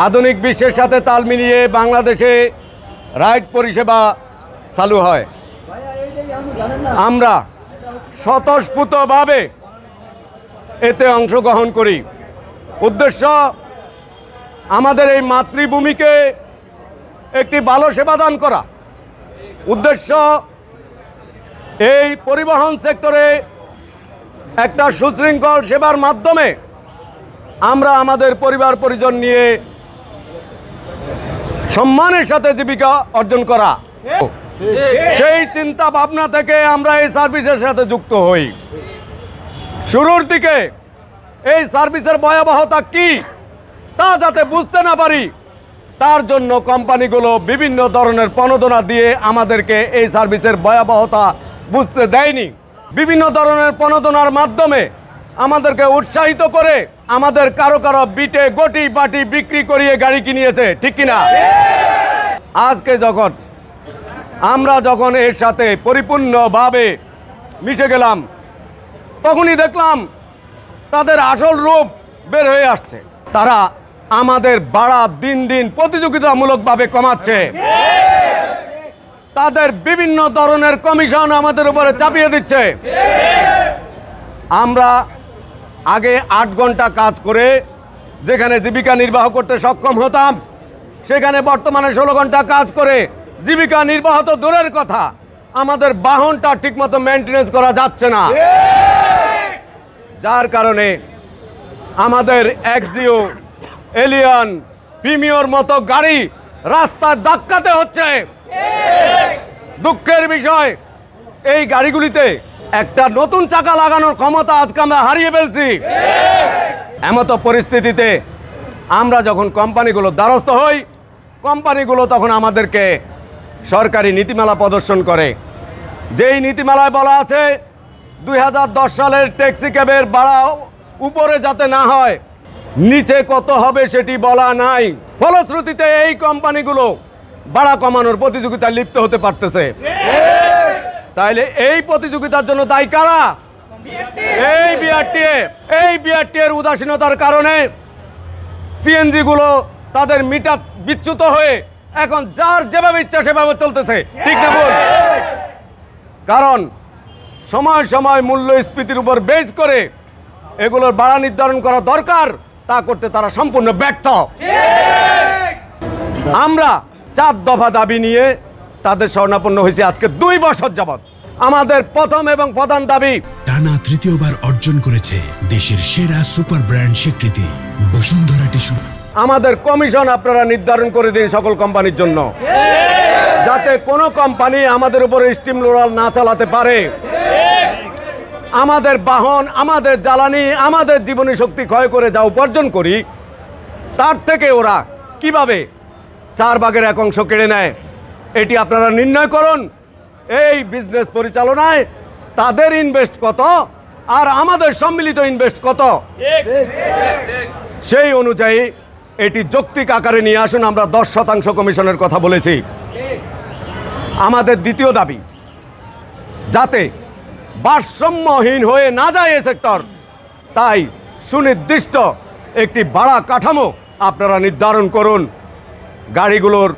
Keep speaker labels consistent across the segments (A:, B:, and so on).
A: আধুনিক বিশ্বের সাথে তাল মিলিয়ে বাংলাদেশে রাইড পরিষেবা চালু হয়। আমরা স্বতঃস্ফূর্তভাবে এতে অংশগ্রহণ করি। উদ্দেশ্য আমাদের এই মাতৃভূমিকে একটি ভালো সেবা দান করা। উদ্দেশ্য এই পরিবহন সেক্টরে একটা সুশৃঙ্খল সেবার মাধ্যমে আমরা আমাদের পরিবার পরিজন নিয়ে সম্মানের সাথে জীবিকা অর্জন করা। সেই চিন্তা ভাবনা থেকে আমরা এই সার্ভিসের সাথে যুক্ত হই। শুরুর দিকে এই সার্ভিসের ভয়াবহতা কি তা যাতে বুঝতে না পারি, তার জন্য কোম্পানিগুলো বিভিন্ন ধরনের প্রণোদনা দিয়ে আমাদেরকে এই সার্ভিসের ভয়াবহতা বুঝতে দেয়নি। বিভিন্ন ধরনের প্রণোদনার মাধ্যমে আমাদেরকে উৎসাহিত করে আমাদের কারো কারো বিটে গটি বাটি বিক্রি করিয়ে গাড়ি কিনিয়েছে, ঠিক কিনা? আজকে আমরা যখন এর সাথে পরিপূর্ণভাবে মিশে গেলাম, তখনই দেখলাম তাদের আসল রূপ বের হয়ে আসছে। তারা আমাদের ভাড়া দিন দিন প্রতিযোগিতামূলকভাবে কমাচ্ছে। তাদের বিভিন্ন ধরনের কমিশন আমাদের উপরে চাপিয়ে দিচ্ছে। আমরা আগে 8 ঘন্টা কাজ করে যেখানে জীবিকা নির্বাহ করতে সক্ষম হতাম, সেখানে বর্তমানে 16 ঘন্টা কাজ করে জীবিকা নির্বাহ তো দূরের কথা, আমাদের বাহনটা ঠিকমতো মেনটেনেন্স করা যাচ্ছে না। যার কারণে আমাদের এক্সিও, এলিয়ন, প্রিমিয়র মতো গাড়ি রাস্তায় ধাক্কাতে হচ্ছে। দুঃখের বিষয়, এই গাড়িগুলিতে একটা নতুন চাকা লাগানোর ক্ষমতা আজকে আমরা হারিয়ে ফেলছি। এমতো পরিস্থিতিতে আমরা যখন কোম্পানিগুলোর দ্বারস্থ হই, কোম্পানিগুলো তখন আমাদেরকে সরকারি নীতিমালা প্রদর্শন করে। যেই নীতিমালায় বলা আছে 2010 সালের ট্যাক্সি ক্যাবের ভাড়া উপরে যাতে না হয়, নিচে কত হবে সেটি বলা নাই। ফলশ্রুতিতে এই কোম্পানিগুলো ভাড়া কমানোর প্রতিযোগিতায় লিপ্ত হতে পারতেছে। তাইলে এই প্রতিযোগিতার জন্য দায়ী কারা? এই বিআরটিএ। এই বিআরটিএর উদাসীনতার কারণে সিএনজি গুলো তাদের মিটার বিচ্যুত হয়ে এখন যার যেভাবে ইচ্ছা সেভাবে চলতেছে, ঠিক না বল? কারণ সময় সময় মূল্যস্ফীতির উপর বেস করে এগুলোর ভাড়া নির্ধারণ করা দরকার, তা করতে তারা সম্পূর্ণ ব্যর্থ। আমরা 4 দফা দাবি নিয়ে তাদের শরণাপন্ন হয়েছি আজকে 2 বছর যাবৎ। আমাদের প্রথম এবং প্রধান দাবি,
B: টানা তৃতীয়বার অর্জন করেছে দেশের সেরা সুপার ব্র্যান্ড স্বীকৃতি বসুন্ধরা টিস্যু।
A: আমাদের কমিশন আপনারা নির্ধারণ করে দিন সকল কোম্পানির জন্য, যাতে কোনো কোম্পানি আমাদের উপরে স্টিম রোলার না চালাতে পারে। আমাদের বাহন, আমাদের জ্বালানি, আমাদের জীবনী শক্তি ক্ষয় করে যা উপার্জন করি, তার থেকে ওরা কিভাবে 4 ভাগের 1 অংশ কেড়ে নেয়, এটি আপনারা নির্ণয় করুন। এই বিজনেস পরিচালনায় তাদের ইনভেস্ট কত আর আমাদের সম্মিলিত ইনভেস্ট কত, সেই অনুযায়ী এটি যৌক্তিক আকারে নিয়ে আসুন। আমরা 10% কমিশনের কথা বলেছি। আমাদের দ্বিতীয় দাবি, যাতে ভারসাম্যহীন হয়ে না যায় এই সেক্টর, তাই সুনির্দিষ্ট একটি ভাড়া কাঠামো আপনারা নির্ধারণ করুন। গাড়িগুলোর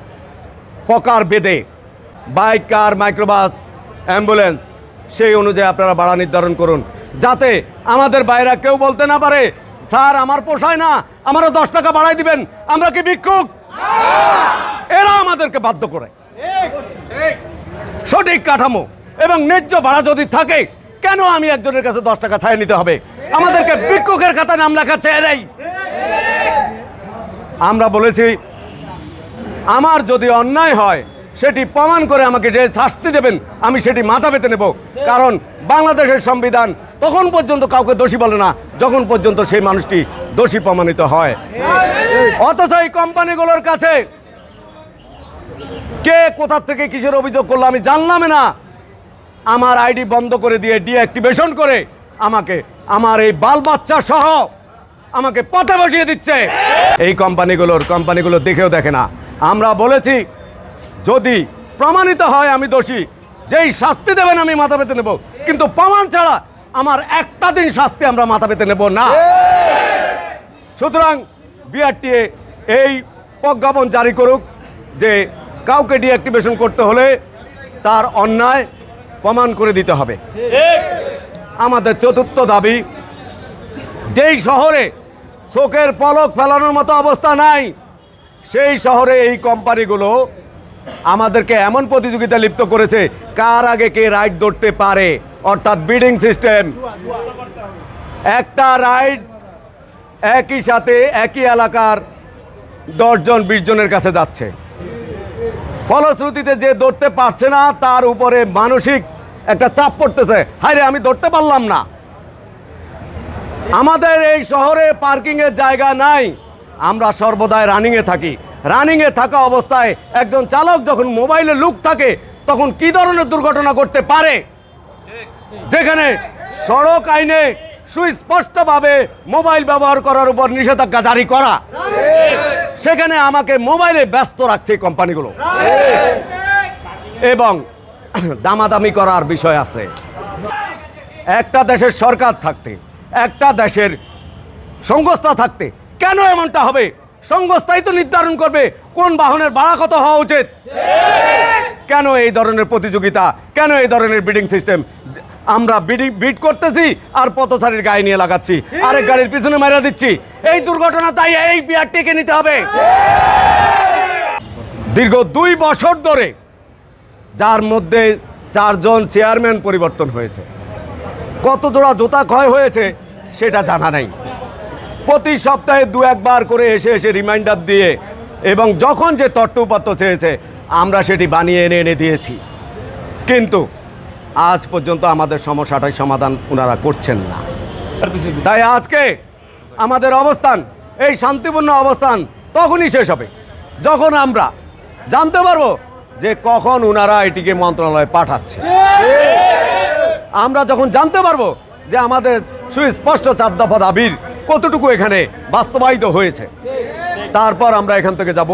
A: প্রকার বেদে, বাইক, কার, মাইক্রোবাস, অ্যাম্বুলেন্স, সেই অনুযায়ী আপনারা ভাড়া নির্ধারণ করুন, যাতে আমাদের বাইরে কেউ বলতে না পারে, স্যার আমার পোষায় না, আমারও 10 টাকা বাড়াই দিবেন, আমরা কি ভিক্ষুক? এরা আমাদেরকে বাধ্য করে। সঠিক কাঠামো এবং ন্যায্য ভাড়া যদি থাকে, কেন আমি একজনের কাছে 10 টাকা ছাড় নিতে হবে? আমাদেরকে ভিক্ষুকের খাতায় নাম লেখাচ্ছে এরাই। আমরা বলেছি, আমার যদি অন্যায় হয় সেটি প্রমাণ করে আমাকে যে শাস্তি দেবেন, আমি সেটি মাথা পেতে নেব। কারণ বাংলাদেশের সংবিধান তখন পর্যন্ত কাউকে দোষী বলে না যখন পর্যন্ত সেই মানুষটি দোষী প্রমাণিত হয়। অথচ এই কোম্পানিগুলোর কাছে কে কোথা থেকে কিসের অভিযোগ করলো আমি জানলাম না, আমার আইডি বন্ধ করে দিয়ে ডিঅ্যাক্টিভেশন করে আমাকে, আমার এই বাল বাচ্চা সহ আমাকে পথে বসিয়ে দিচ্ছে। এই কোম্পানিগুলো দেখেও দেখে না। আমরা বলেছি, যদি প্রমাণিত হয় আমি দোষী, যেই শাস্তি দেবেন আমি মাথা পেতে নেব, কিন্তু প্রমাণ ছাড়া আমার একটা দিন শাস্তি আমরা মাথা পেতে নেব না। সুতরাং বিআরটিএ এই প্রজ্ঞাপন জারি করুক যে কাউকে ডিঅ্যাক্টিভেশন করতে হলে তার অন্যায় প্রমাণ করে দিতে হবে। আমাদের চতুর্থ দাবি, যেই শহরে চোখের পলক ফেলানোর মতো অবস্থা নাই, সেই শহরে এই কোম্পানিগুলো আমাদেরকে এমন প্রতিযোগিতা লিপ্ত করেছে কার আগে কে রাইড ধরতে পারে, অর্থাৎ বিডিং সিস্টেম। একটা রাইড একই সাথে একই এলাকার 10 জন 20 জনের কাছে যাচ্ছে। ফলশ্রুতিতে যে ধরতে পারছে না তার উপরে মানসিক একটা চাপ পড়তেছে, হায় রে আমি ধরতে পারলাম না। আমাদের এই শহরে পার্কিংয়ের জায়গা নাই, আমরা সর্বদাই রানিংয়ে থাকি। রানিংয়ে থাকা অবস্থায় একজন চালক যখন মোবাইলে লুক থাকে তখন কি ধরনের দুর্ঘটনা ঘটতে পারে, যেখানে সড়ক আইনে সুস্পষ্টভাবে মোবাইল ব্যবহার করার উপর নিষেধাজ্ঞা জারি করা, সেখানে আমাকে মোবাইলে ব্যস্ত রাখছে কোম্পানিগুলো। এবং দামাদামি করার বিষয় আছে। একটা দেশের সরকার থাকতে, একটা দেশের সংস্থা থাকতে কেন এমনটা হবে? সংস্থাই তো নির্ধারণ করবে কোন বাহনের ভাড়া কত হওয়া উচিত। কেন এই ধরনের প্রতিযোগিতা, কেন এই ধরনের বিডিং সিস্টেম? আমরা বিড করতেছি আর পথচারীর গায়ে নিয়ে লাগাচ্ছি, আরেক গাড়ির পিছনে মারা দিচ্ছি। এই দুর্ঘটনা তাই এই বিআরটিকে নিতে হবে। দীর্ঘ 2 বছর ধরে, যার মধ্যে 4 জন চেয়ারম্যান পরিবর্তন হয়েছে, কত জোড়া জুতা ক্ষয় হয়েছে সেটা জানা নাই। প্রতি সপ্তাহে 2-1 বার করে এসে এসে রিমাইন্ডার দিয়ে এবং যখন যে তথ্য উপাত্ত চেয়েছে আমরা সেটি বানিয়ে এনে দিয়েছি, কিন্তু আজ পর্যন্ত আমাদের সমস্যাটাই সমাধান ওনারা করছেন না। তাই আজকে আমাদের অবস্থান, এই শান্তিপূর্ণ অবস্থান তখনই শেষ হবে যখন আমরা জানতে পারবো যে কখন ওনারা এটিকে মন্ত্রণালয়ে পাঠাচ্ছে। আমরা যখন জানতে পারবো যে আমাদের সুস্পষ্ট 4 দফা দাবির কতটুকু এখানে বাস্তবায়িত হয়েছে, তারপর আমরা এখান থেকে যাব।